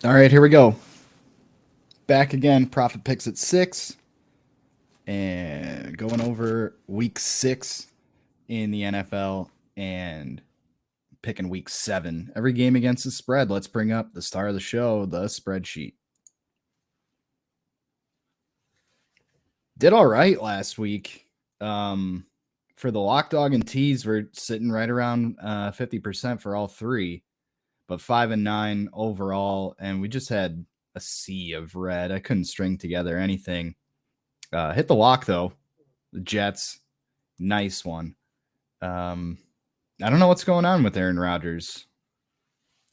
All right, here we go. Back again. Profit picks at 6 and going over week 6 in the NFL and picking week 7. Every game against the spread. Let's bring up the star of the show, the spreadsheet. Did all right last week. For the lock dog and tees, we're sitting right around 50% for all three, but 5 and 9 overall. And we just had a sea of red. I couldn't string together anything. Hit the lock though. The Jets, nice one. I don't know what's going on with Aaron Rodgers.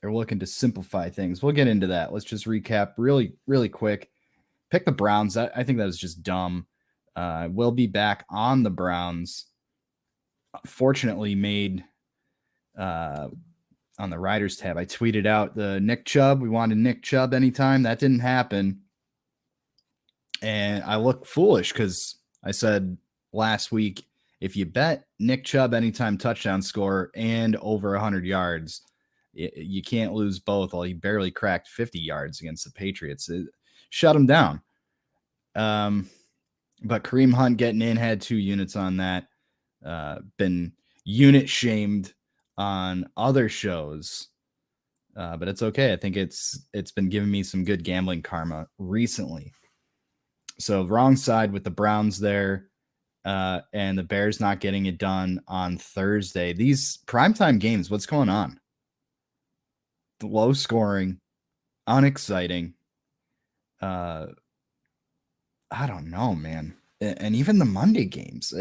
They're looking to simplify things. We'll get into that. Let's just recap really quick. Pick the Browns. I think that was just dumb. We'll be back on the Browns. Fortunately, made on the Riders tab. I tweeted out the Nick Chubb. We wanted Nick Chubb anytime. That didn't happen. And I look foolish because I said last week, if you bet Nick Chubb anytime touchdown score and over 100 yards, you can't lose both. Well, he barely cracked 50 yards against the Patriots. It shut him down. But Kareem Hunt getting in had 2 units on that. Been unit shamed on other shows, but it's okay. I think it's been giving me some good gambling karma recently. So wrong side with the Browns there, and the Bears not getting it done on Thursday. These primetime games, what's going on? Low scoring, unexciting. I don't know, man. And even the Monday games,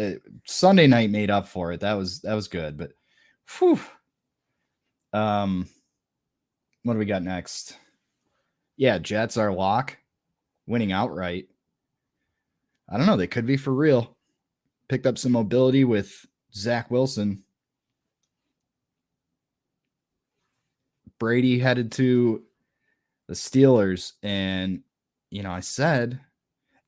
Sunday night made up for it. That was good, but whew. What do we got next? Yeah, Jets are lock, winning outright. I don't know. They could be for real. Picked up some mobility with Zach Wilson. Brady headed to the Steelers, and I said,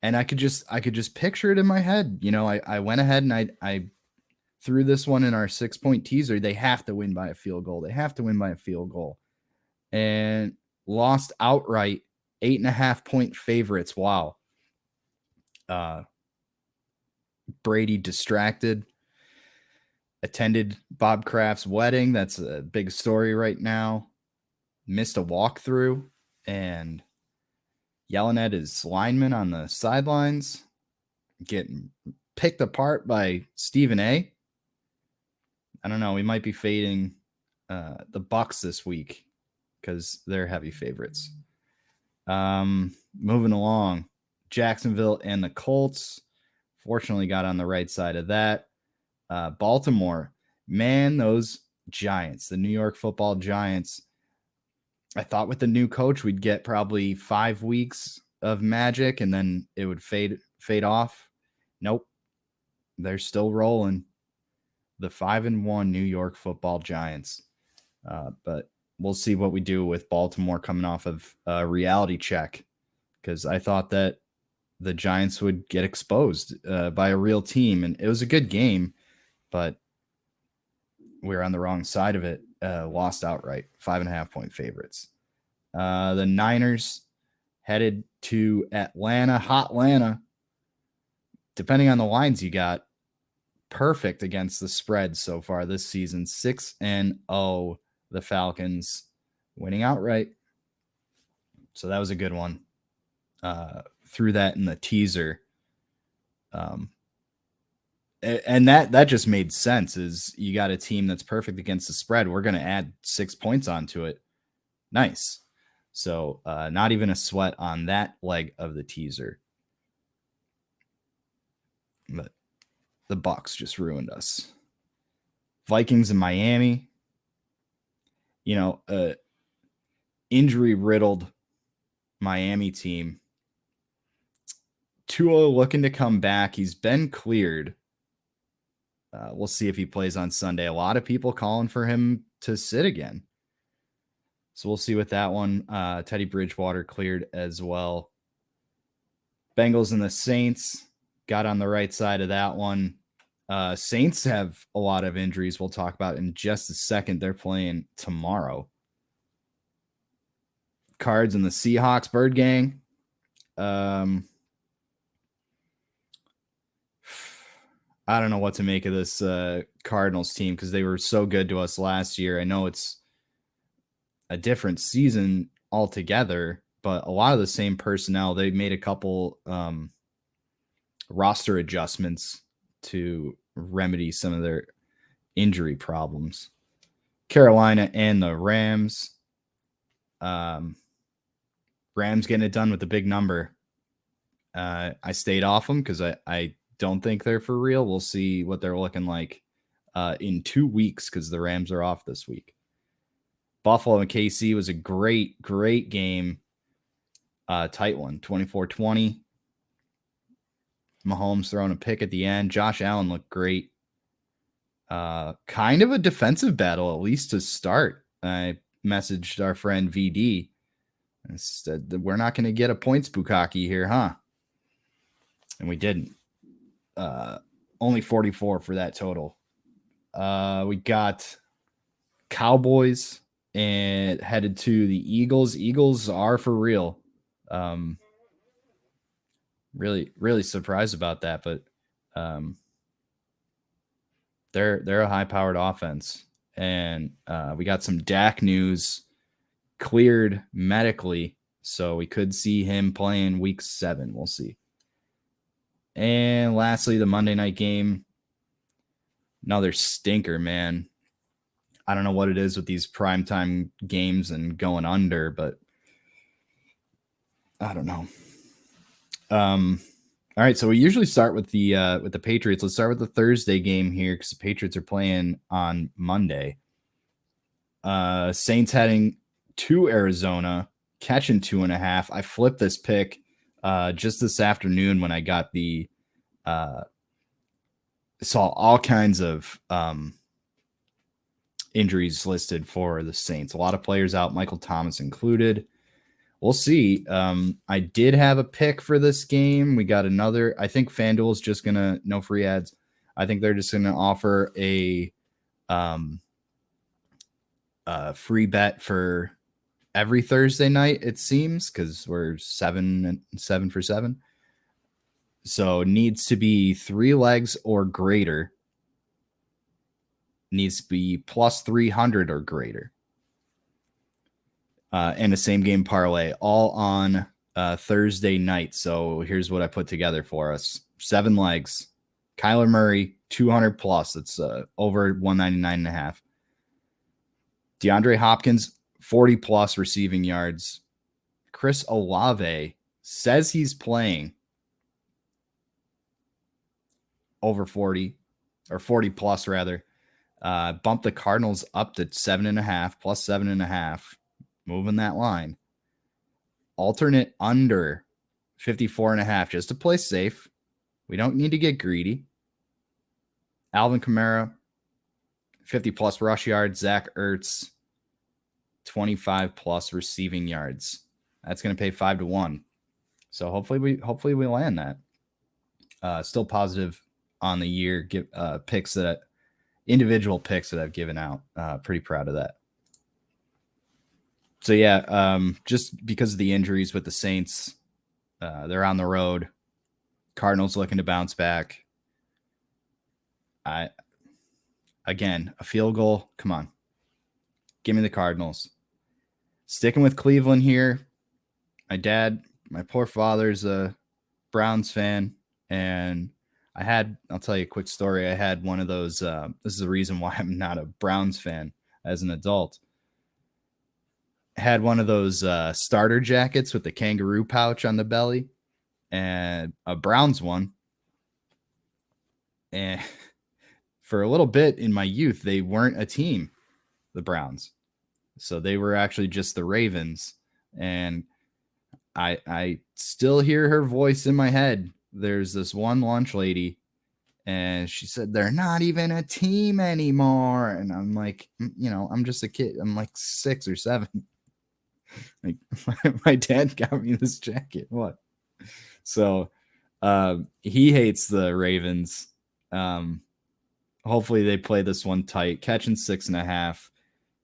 and I could just picture it in my head. I went ahead and I threw this one in our 6-point teaser. They have to win by a field goal. They have to win by a field goal, and lost outright. 8.5-point favorites. Wow. Brady distracted, attended Bob Kraft's wedding. That's a big story right now. Missed a walkthrough and yelling at his lineman on the sidelines, getting picked apart by Stephen A. I don't know. We might be fading the Bucks this week because they're heavy favorites. Moving along, Jacksonville and the Colts. Fortunately, got on the right side of that. Baltimore, man, those Giants, the New York Football Giants. I thought with the new coach we'd get probably 5 weeks of magic and then it would fade off. Nope, they're still rolling. The 5-1 New York Football Giants. But we'll see what we do with Baltimore coming off of a reality check, because I thought that the Giants would get exposed by a real team. And it was a good game, but we were on the wrong side of it. Lost outright, 5.5-point favorites. The Niners headed to Atlanta, hot Atlanta. Depending on the lines you got, perfect against the spread so far this season. 6-0, the Falcons winning outright. So that was a good one. Threw that in the teaser. And that just made sense. Is you got a team that's perfect against the spread. We're going to add 6 points onto it. Nice. So not even a sweat on that leg of the teaser. But the Bucs just ruined us. Vikings in Miami. Injury riddled Miami team. Tua looking to come back. He's been cleared. We'll see if he plays on Sunday. A lot of people calling for him to sit again. So we'll see with that one. Teddy Bridgewater cleared as well. Bengals and the Saints got on the right side of that one. Saints have a lot of injuries we'll talk about in just a second. They're playing tomorrow. Cards and the Seahawks Bird Gang. I don't know what to make of this Cardinals team because they were so good to us last year. I know it's a different season altogether, but a lot of the same personnel. They made a couple roster adjustments to remedy some of their injury problems. Carolina and the Rams. Rams getting it done with the big number. I stayed off them because I don't think they're for real. We'll see what they're looking like in 2 weeks because the Rams are off this week. Buffalo and KC was a great game. Tight one, 24-20. Mahomes throwing a pick at the end. Josh Allen looked great. Kind of a defensive battle, at least to start. I messaged our friend VD and said that we're not going to get a points bukkake here, huh? And we didn't. Only 44 for that total. We got Cowboys and headed to the Eagles. Eagles are for real. Really surprised about that, but they're a high-powered offense, and we got some Dak news cleared medically, so we could see him playing week 7. We'll see. And lastly, the Monday night game, another stinker, man. I don't know what it is with these primetime games and going under, but I don't know. All right, so we usually start with the Patriots. Let's start with the Thursday game here because the Patriots are playing on Monday. Saints heading to Arizona, catching 2.5. I flipped this pick just this afternoon when I got the saw all kinds of injuries listed for the Saints. A lot of players out, Michael Thomas included. We'll see. I did have a pick for this game. We got another. I think FanDuel is just going to, no free ads. I think they're just going to offer a free bet for every Thursday night, it seems, because we're 7 for 7. So needs to be 3 legs or greater. Needs to be plus 300 or greater. And a same game parlay, all on Thursday night. So here's what I put together for us. 7 legs. Kyler Murray, 200 plus. It's over 199.5. DeAndre Hopkins, 40 plus receiving yards. Chris Olave says he's playing over 40 or 40 plus rather. Bump the Cardinals up to 7.5 plus 7.5. Moving that line. Alternate under 54.5 just to play safe. We don't need to get greedy. Alvin Kamara, 50 plus rush yards. Zach Ertz, 25 plus receiving yards. That's going to pay 5-1. So hopefully we land that. Still positive on the year. Individual picks that I've given out. Pretty proud of that. So yeah, just because of the injuries with the Saints, they're on the road. Cardinals looking to bounce back. Again, a field goal. Come on. Give me the Cardinals. Sticking with Cleveland here. My poor father's a Browns fan, and I'll tell you a quick story. I had one of those, this is the reason why I'm not a Browns fan as an adult. Had one of those starter jackets with the kangaroo pouch on the belly, and a Browns one. And for a little bit in my youth, they weren't a team, the Browns. So they were actually just the Ravens. And I still hear her voice in my head. There's this one lunch lady, and she said, they're not even a team anymore. And I'm like, I'm just a kid. I'm like 6 or 7. Like my dad got me this jacket. What? So he hates the Ravens. Hopefully they play this one tight, catching 6.5.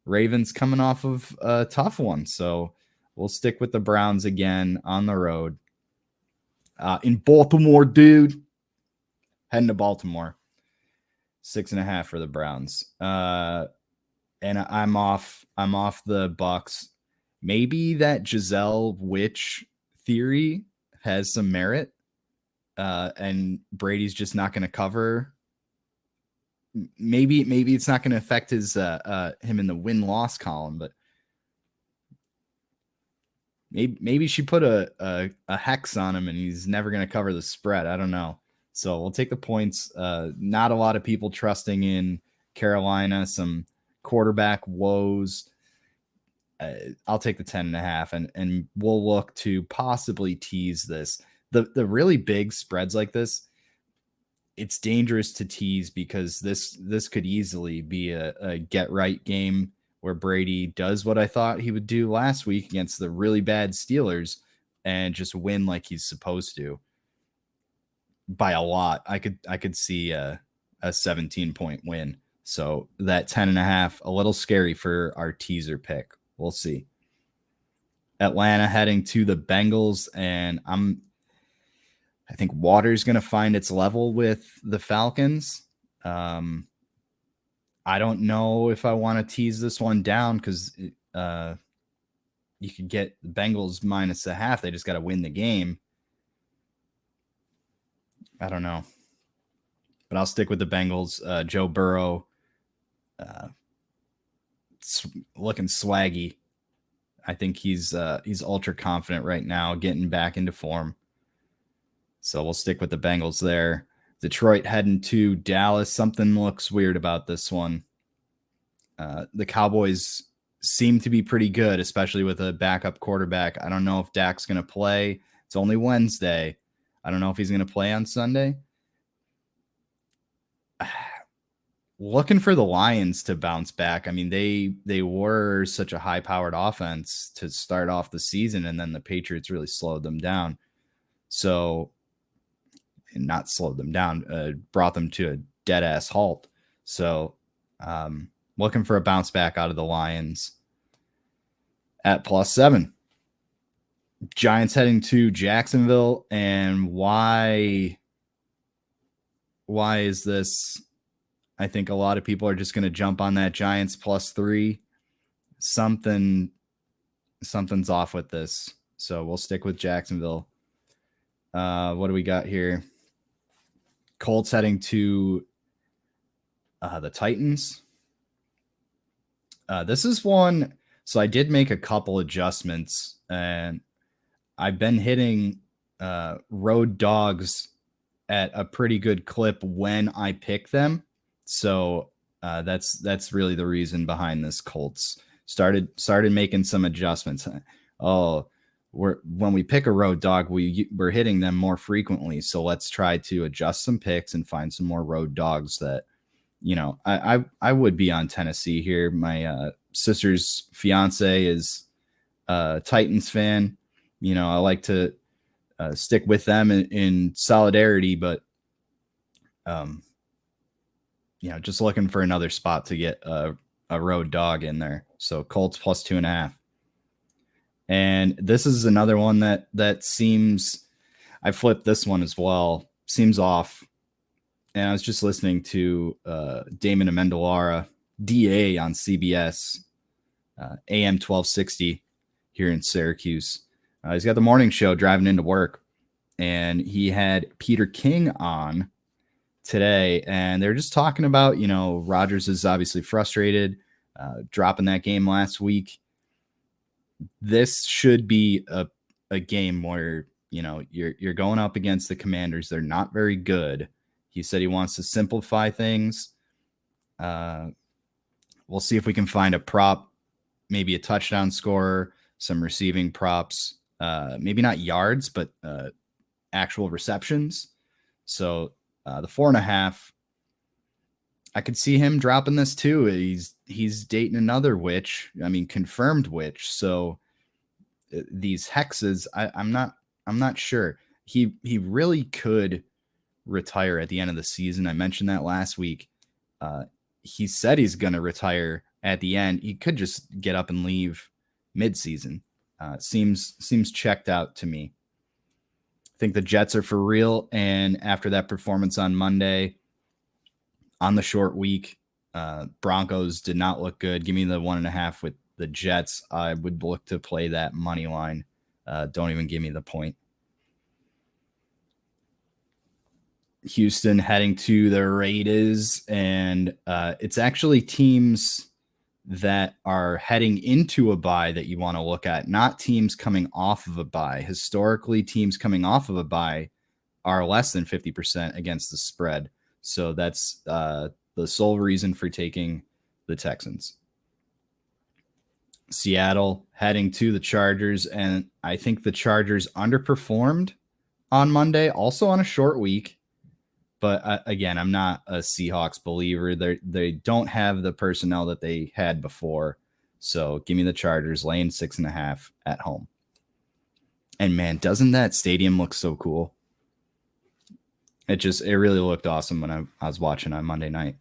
Ravens coming off of a tough one. So We'll stick with the Browns again on the road. In Baltimore, dude. Heading to Baltimore. 6.5 for the Browns. And I'm off the Bucks. Maybe that Giselle Witch theory has some merit. And Brady's just not going to cover. Maybe it's not going to affect his him in the win-loss column, but maybe she put a hex on him and he's never going to cover the spread. I don't know. So we'll take the points. Not a lot of people trusting in Carolina, some quarterback woes. I'll take the 10.5 and we'll look to possibly tease this. The really big spreads like this, it's dangerous to tease because this could easily be a get right game where Brady does what I thought he would do last week against the really bad Steelers and just win like he's supposed to by a lot. I could see a 17-point win. So that 10.5, a little scary for our teaser pick. We'll see. Atlanta heading to the Bengals, and I think water's going to find its level with the Falcons. I don't know if I want to tease this one down because you could get the Bengals -0.5. They just got to win the game. I don't know. But I'll stick with the Bengals. Joe Burrow looking swaggy. I think he's ultra confident right now, getting back into form. So we'll stick with the Bengals there. Detroit heading to Dallas. Something looks weird about this one. The Cowboys seem to be pretty good, especially with a backup quarterback. I don't know if Dak's going to play. It's only Wednesday. I don't know if he's going to play on Sunday. Looking for the Lions to bounce back. I mean, they were such a high-powered offense to start off the season, and then the Patriots really slowed them down. So, and not slowed them down, brought them to a dead-ass halt. So, looking for a bounce back out of the Lions at +7. Giants heading to Jacksonville, and why is this? I think a lot of people are just going to jump on that Giants +3. Something's off with this. So we'll stick with Jacksonville. What do we got here? Colts heading to the Titans. This is one. So I did make a couple adjustments, and I've been hitting road dogs at a pretty good clip when I pick them. So that's really the reason behind this. Colts started making some adjustments. When we pick a road dog, we're hitting them more frequently. So let's try to adjust some picks and find some more road dogs that, I would be on Tennessee here. My sister's fiance is a Titans fan. I like to stick with them in solidarity, but just looking for another spot to get a road dog in there. So Colts +2.5. And this is another one that seems, I flipped this one as well, seems off. And I was just listening to Damon Amendola, DA on CBS, AM 1260 here in Syracuse. He's got the morning show driving into work, and he had Peter King on today, and they're just talking about, Rodgers is obviously frustrated, dropping that game last week. This should be a game where, you're going up against the Commanders. They're not very good. He said he wants to simplify things. We'll see if we can find a prop, maybe a touchdown scorer, some receiving props, maybe not yards, but actual receptions. So the 4.5, I could see him dropping this too. He's dating another witch. I mean, confirmed witch. So these hexes, I'm not sure. He really could retire at the end of the season. I mentioned that last week. He said he's going to retire at the end. He could just get up and leave mid-season. Seems checked out to me. I think the Jets are for real, and after that performance on Monday, on the short week, Broncos did not look good. Give me the 1.5 with the Jets. I would look to play that money line. Don't even give me the point. Houston heading to the Raiders, and it's actually teams that are heading into a bye that you want to look at, not teams coming off of a bye. Historically, teams coming off of a bye are less than 50% against the spread. So that's the sole reason for taking the Texans. Seattle heading to the Chargers, and I think the Chargers underperformed on Monday, also on a short week. But again, I'm not a Seahawks believer. They don't have the personnel that they had before. So give me the Chargers laying 6.5 at home. And man, doesn't that stadium look so cool? It really looked awesome when I was watching on Monday night.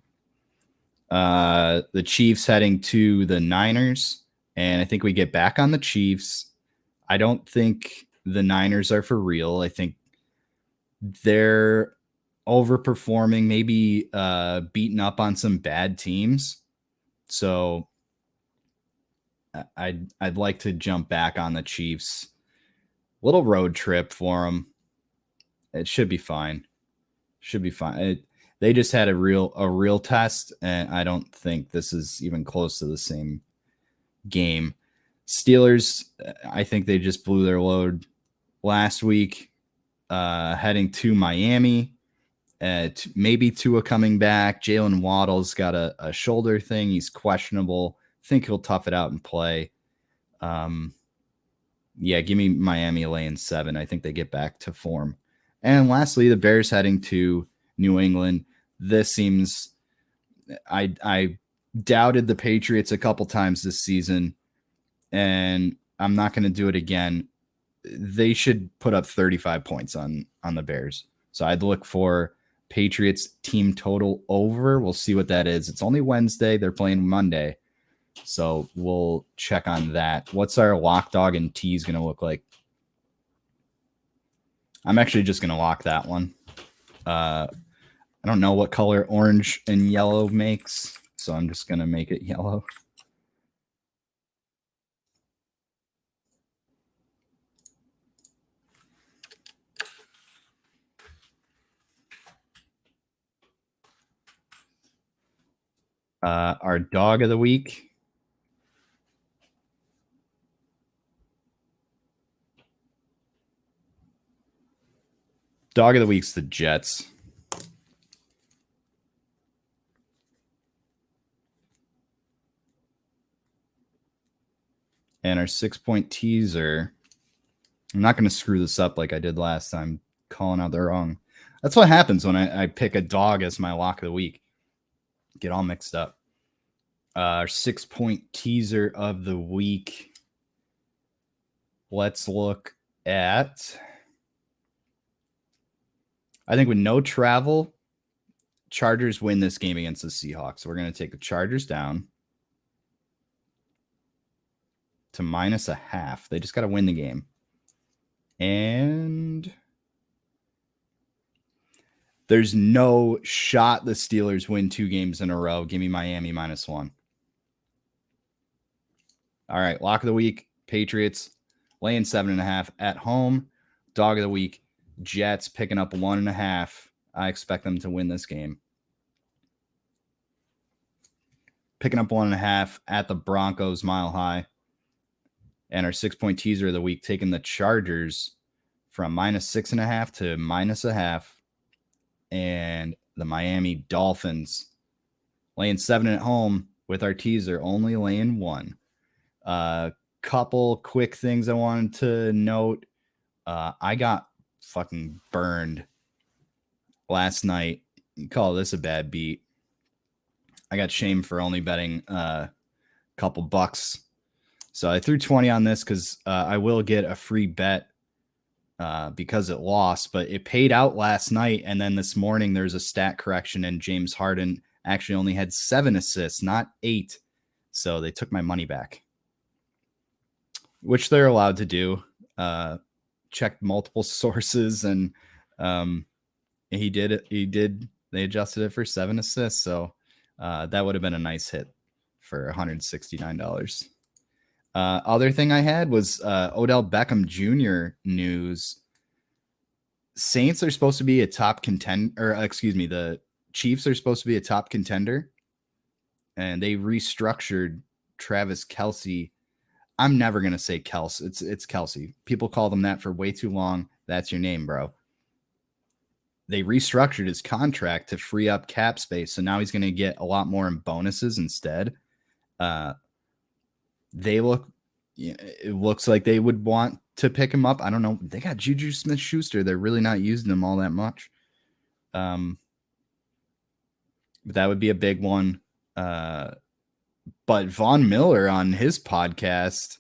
The Chiefs heading to the Niners, and I think we get back on the Chiefs. I don't think the Niners are for real. I think they're overperforming, maybe beating up on some bad teams. So I'd like to jump back on the Chiefs. Little road trip for them. It should be fine. They just had a real test, and I don't think this is even close to the same game. Steelers, I think they just blew their load last week, heading to Miami. Maybe Tua coming back. Jalen Waddle's got a shoulder thing. He's questionable. I think he'll tough it out and play. Give me Miami laying 7. I think they get back to form. And lastly, the Bears heading to New England. This seems I doubted the Patriots a couple times this season, and I'm not going to do it again. They should put up 35 points on the Bears. So I'd look for Patriots team total over. We'll see what that is. It's only Wednesday. They're playing Monday. So we'll check on that. What's our lock, dog, and tease going to look like? I'm actually just going to lock that one. I don't know what color orange and yellow makes, so I'm just going to make it yellow. Our dog of the week. Dog of the week's the Jets. And our 6-point teaser. I'm not going to screw this up like I did last time, calling out the wrong. That's what happens when I pick a dog as my lock of the week. Get all mixed up. Our 6-point teaser of the week. Let's look at, I think with no travel, Chargers win this game against the Seahawks. So we're going to take the Chargers down to -0.5. They just got to win the game. And there's no shot the Steelers win 2 games in a row. Give me Miami -1. All right, lock of the week, Patriots laying 7.5 at home. Dog of the week, Jets picking up 1.5. I expect them to win this game. Picking up 1.5 at the Broncos, Mile High. And our 6-point teaser of the week, taking the Chargers from -6.5 to -0.5. And the Miami Dolphins laying 7 at home with our teaser, only laying 1. Couple quick things I wanted to note. I got fucking burned last night. You call this a bad beat. I got shamed for only betting a couple bucks. So I threw 20 on this because I will get a free bet because it lost, but it paid out last night. And then this morning there's a stat correction, and James Harden actually only had 7 assists, not 8. So they took my money back. which they're allowed to do. Checked multiple sources, and he did it. He did. They adjusted it for 7 assists, so that would have been a nice hit for $169. Other thing I had was Odell Beckham Jr. news. Saints are supposed to be a top contender, or excuse me, the Chiefs are supposed to be a top contender, and they restructured Travis Kelce. I'm never gonna say Kels. It's Kelsey. People call them that for way too long. That's your name, bro. They restructured his contract to free up cap space, so now he's gonna get a lot more in bonuses instead. It looks like they would want to pick him up. I don't know. They got Juju Smith-Schuster. They're really not using him all that much. But that would be a big one. But Von Miller on his podcast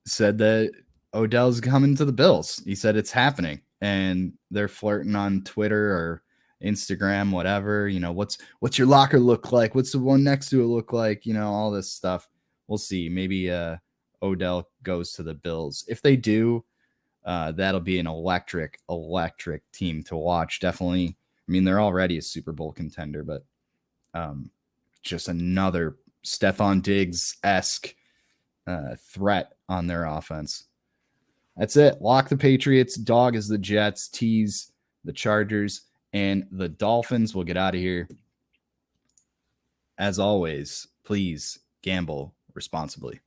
said that Odell's coming to the Bills. He said it's happening, and they're flirting on Twitter or Instagram, whatever. You know, what's your locker look like? What's the one next to it look like? You know, all this stuff. We'll see. Maybe Odell goes to the Bills. If they do, that'll be an electric team to watch. Definitely. I mean, they're already a Super Bowl contender, but just another Stephon Diggs-esque threat on their offense. That's it. Lock the Patriots. Dog is the Jets. Tease the Chargers and the Dolphins. We'll get out of here. As always, please gamble responsibly.